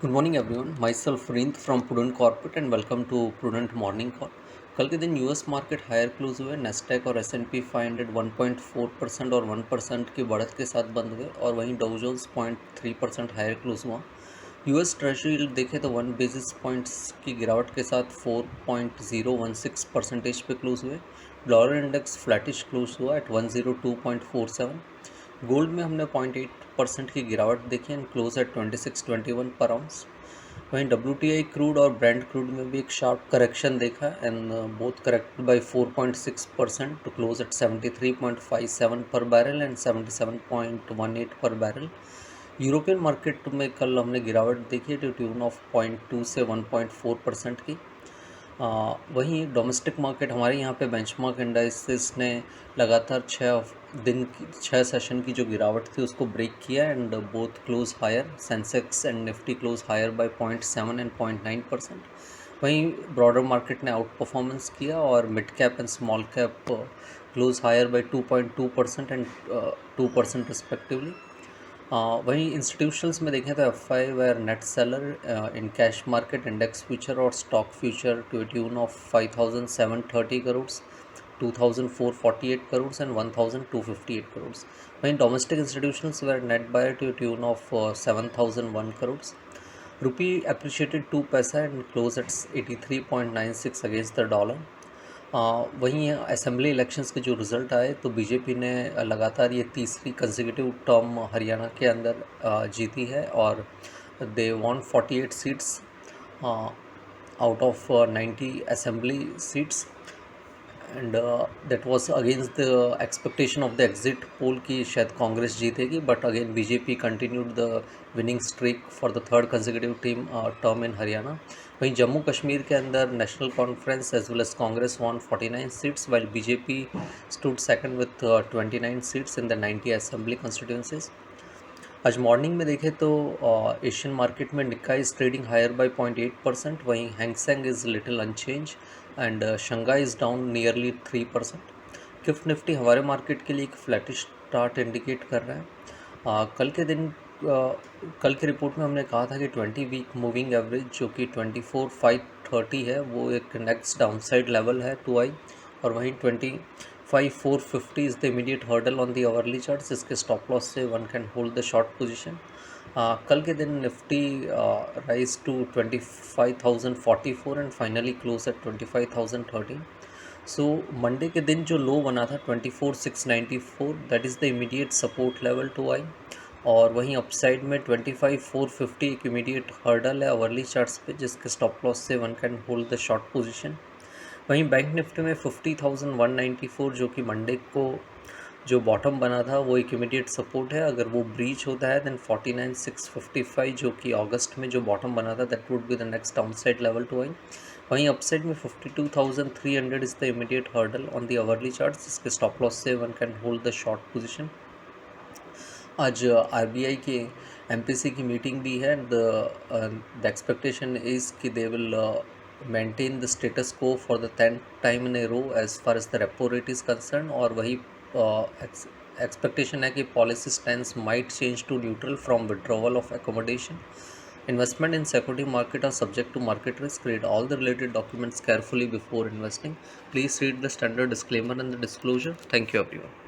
Good morning everyone, myself रिंत from Prudent corporate and welcome to Prudent morning call. कल के दिन US market higher close हुए। Nasdaq और S&P 500 1.4% और 1% की बढ़त के साथ बंद हुए और वहीं डाउ जोन्स 0.3% हायर क्लोज हुआ। यूएस ट्रेजरी देखें तो 1 बेसिस पॉइंट्स की गिरावट के साथ 4.016 परसेंटेज पे क्लोज हुए। डॉलर इंडेक्स फ्लैटिश क्लोज हुआ एट 102.47। गोल्ड में हमने 0.8% की गिरावट देखी एंड क्लोज एट 2621 पर आउंस। वहीं WTI क्रूड और ब्रेंट क्रूड में भी एक शार्प करेक्शन देखा and both corrected by 4.6% to close at 73.57 पर बैरल एंड 77.18 पर बैरल। यूरोपियन मार्केट में कल हमने गिरावट देखी टू ट्यून ऑफ 0.2 से 1.4% की। वहीं डोमेस्टिक मार्केट हमारे यहाँ पे बेंचमार्क इंडाइसेस ने लगातार 6 सेशन की जो गिरावट थी उसको ब्रेक किया and both close higher. Sensex and Nifty close higher by 0.7 and 0.9%। वहीं ब्रॉडर मार्केट ने आउट परफॉर्मेंस किया और mid cap and small cap close higher by 2.2% and 2% respectively. वहीं इंस्टीट्यूशंस में देखें तो FI were net seller in cash market index future और stock future to tune of 5730 crore, 2448 crore and 1258 crore. वहीं domestic institutions were net buyer to tune of 7001 crore. Rupee appreciated 2 paisa and close at 83.96 against the dollar. वहीं assembly elections के जो result आए तो BJP ने लगातार ये तीसरी कंसेक्यूटिव टर्म हरियाणा के अंदर जीती है और they won 48 seats out of 90 assembly seats and that was against the expectation of the exit poll कि शायद कांग्रेस जीतेगी, but again BJP continued the winning streak for the third consecutive term in Haryana. वहीं जम्मू कश्मीर के अंदर National Conference as well as Congress won 49 seats while BJP stood second with 29 seats in the 90 assembly constituencies. आज morning में देखें तो एशियन मार्केट में Nikkei is trading higher by 0.8%। वहीं Hang Seng is little unchanged and Shanghai is down nearly 3%। GIFT Nifty हमारे market के लिए एक फ्लैटिश स्टार्ट इंडिकेट कर रहा है। कल की रिपोर्ट में हमने कहा था कि 20 वीक मूविंग एवरेज जो कि 24,530 है वो एक नेक्स्ट डाउनसाइड लेवल है 2i, और वहीं 25,450 is the immediate hurdle on the hourly charts. इसके स्टॉप लॉस से one can hold the short position. कल के दिन Nifty rise to 25,044 and finally close at 25,013। So Monday के दिन जो लो बना था 24,694 that is the immediate support level 2i, और वहीं अपसाइड में 25,450 एक इमीडिएट हर्डल है अवर्ली चार्ट्स पे जिसके स्टॉप लॉस से one can hold the short position. वहीं बैंक निफ्टी में 50,194 जो कि मंडे को जो बॉटम बना था वो एक इमीडिएट सपोर्ट है। अगर वो ब्रीच होता है देन 49,655 जो कि अगस्त में जो बॉटम बना था that would be the next downside level to eye. वहीं अपसाइड में 52,300 is the immediate hurdle on the hourly charts जिसके स्टॉप लॉस से one can hold the short position. आज RBI की MPC की मीटिंग भी है। द एक्सपेक्टेशन इज़ कि they will maintain the status quo for the 10th time in a row as far as the repo rate is concerned, और वही expectation है कि policy stance might change to neutral from withdrawal of accommodation. Investment in security market are subject to market risk. Read all the related documents carefully before investing. Please read the standard disclaimer and the disclosure. Thank you everyone.